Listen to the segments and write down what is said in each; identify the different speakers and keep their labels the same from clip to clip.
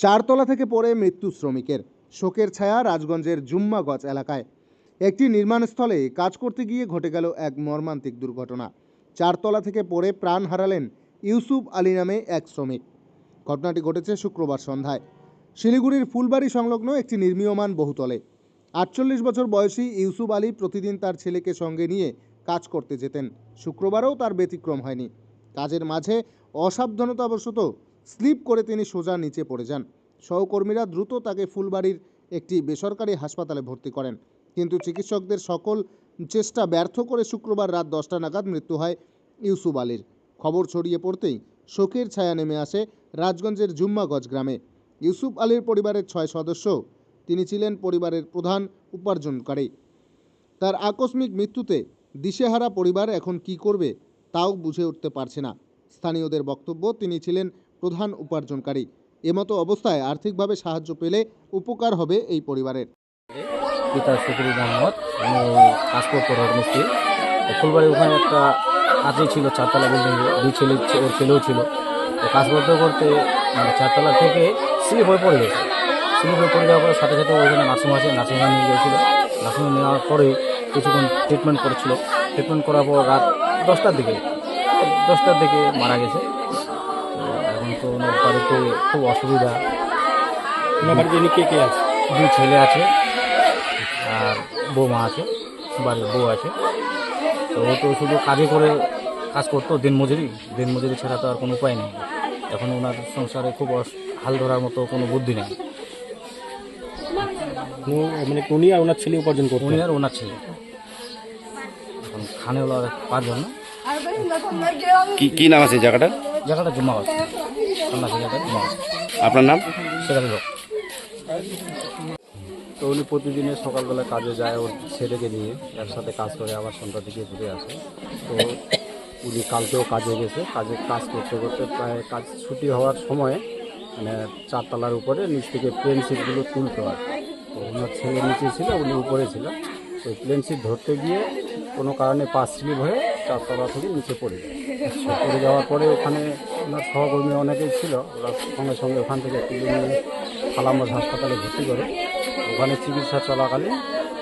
Speaker 1: চারতলা থেকে পড়ে মৃত্যু শ্রমিকের। শোকের ছায়া রাজগঞ্জের জুম্মাগঞ্জ এলাকায়। একটি নির্মাণস্থলে কাজ করতে গিয়ে ঘটে গেল এক মর্মান্তিক দুর্ঘটনা। চারতলা থেকে পড়ে প্রাণ হারালেন ইউসুফ আলী নামে এক শ্রমিক। ঘটনাটি ঘটেছে শুক্রবার সন্ধ্যায় শিলিগুড়ির ফুলবাড়ি সংলগ্ন একটি নির্মীয়মান বহুতলে। ৪৮ বছর বয়সী ইউসুফ আলী প্রতিদিন তার ছেলেকে সঙ্গে নিয়ে কাজ করতে যেতেন। শুক্রবারও তার ব্যতিক্রম হয়নি। কাজের মাঝে অসাবধানতাবশত স্লিপ করে তিনি সোজা নিচে পড়ে যান। সহকর্মীরা দ্রুত তাকে ফুলবাড়ির একটি বেসরকারি হাসপাতালে ভর্তি করেন, কিন্তু চিকিৎসকদের সকল চেষ্টা ব্যর্থ করে শুক্রবার রাত 10টা নাগাদ মৃত্যু হয় ইউসুফ আলীর। খবর ছড়িয়ে পড়তেই শোকের ছায়া নেমে আসে রাজগঞ্জের জুম্মাগঞ্জ গ্রামে। ইউসুফ আলীর পরিবারের 6 সদস্য। তিনি ছিলেন পরিবারের প্রধান উপার্জনকারী। তার আকস্মিক মৃত্যুতে দিশেহারা পরিবার এখন কি করবে তাও বুঝে উঠতে পারছে না। স্থানীয়দের বক্তব্য, তিনি ছিলেন প্রধান উপার্জনকারী। এমতো অবস্থায় আর্থিকভাবে সাহায্য পেলে উপকার হবে এই পরিবারের।
Speaker 2: পিতা শফিকুল মোহাম্মদ, আমি কাজ করতো রাজমিস্ত্রি। ফুলবাড়ি ওখানে একটা কাজই ছিল, চারতলা বিল্ডিংয়ে। দুই ছেলে, ওর ছেলেও ছিল। তো কাজ করতে করতে মানে চারতলা থেকে স্লিপ হয়ে পড়ে গেছে। স্লিপ হয়ে পড়ে যাওয়ার পরে সাথে সাথে ওইখানে নার্সিং আছে, নার্সিংহোমে নিয়ে গিয়েছিল। নার্সিংহোমে নেওয়ার পরে কিছুক্ষণ ট্রিটমেন্ট করেছিল। ট্রিটমেন্ট করার পর রাত 10টার দিকে মারা গেছে। এখন তো ওনার বাড়িতে খুব অসুবিধা।
Speaker 3: ওনার বাড়িতে কে কে আছে?
Speaker 2: দুই ছেলে আছে আর বৌমা আছে, বাড়ির বউ আছে। তো ও তো শুধু কাজ করতো দিনমজুরি ছাড়া তো আর কোনো উপায় নেই। এখন ওনার সংসারে খুব হাল ধরার মতো কোনো বুদ্ধি নেই।
Speaker 3: মানে উনি আর ওনার ছেলে উপার্জন করতেন?
Speaker 2: উনি আর ওনার ছেলে। এখন খানে ওলা 5 জন না।
Speaker 4: কি নাম আছে জায়গাটা?
Speaker 2: জায়গাটা জুম্মাগঞ্জ, সন্ন্যাসী জায়গা জুম্মাগঞ্জ।
Speaker 4: আপনার নাম?
Speaker 2: সেখানে লোক।
Speaker 5: তো উনি প্রতিদিনের সকালবেলা কাজে যায় ওর ছেলেকে নিয়ে, একসাথে কাজ করে আবার সন্ধ্যার দিকে ঘুরে আসে। তো উনি কালকেও কাজে গেছে। কাজ করতে করতে প্রায় কাজ ছুটি হওয়ার সময় মানে চারতলার উপরে নিচ থেকে প্লেন সিটগুলো তুলতে হয়। তো ওনার ছেলে নিচে ছিল, উনি উপরে ছিল। তো প্লেন সিট ধরতে গিয়ে কোনো কারণে পা স্লিপ হয়ে চারতলা থেকে নিচে পড়ে যায়। পড়ে যাওয়ার পরে ওখানে ওনার সহকর্মী অনেকেই ছিল। ওরা সঙ্গে সঙ্গে ওখান থেকে তুলে নিয়ে আলামবাগ হাসপাতালে ভর্তি করে। ওখানে চিকিৎসা চলাকালীন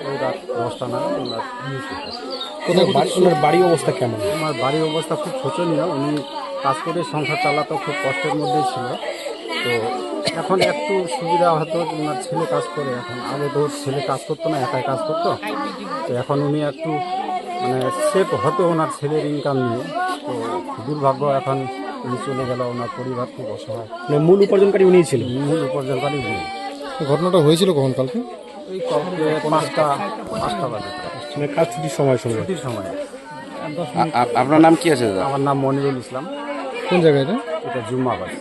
Speaker 5: ওই রাত 10টা নাগাদ ওনার মৃত্যু হয়।
Speaker 3: ওনার বাড়ির অবস্থা কেমন?
Speaker 5: আমার বাড়ির অবস্থা খুব শোচনীয়। উনি কাজ করে সংসার চালাতো, খুব কষ্টের মধ্যেই ছিল। তো এখন একটু সুবিধা হতো, ওনার ছেলে কাজ করে। এখন আগে তো ছেলে কাজ করতো না, একাই কাজ করতো। তো এখন উনি একটু মানে সেফ হতো ওনার ছেলের ইনকাম নিয়ে। তো দুর্ভাগ্য, এখন উনি চলে গেল। ওনার পরিবার খুব অসহায়।
Speaker 3: মানে মূল উপার্জনকারী উনিই ছিলেন?
Speaker 5: মূল উপার্জনকারী উনি।
Speaker 6: ঘটনাটা হয়েছিল কখন? কালকে
Speaker 5: ওই কবে 5টা বাজে,
Speaker 3: মানে কাজ ছুটির সময়
Speaker 5: ছুটির সময়।
Speaker 4: আপনার নাম কি আছে দাদা?
Speaker 5: আমার নাম মনিরুল ইসলাম।
Speaker 6: কোন জায়গায় এটা?
Speaker 5: এটা জুম্মাগঞ্জ।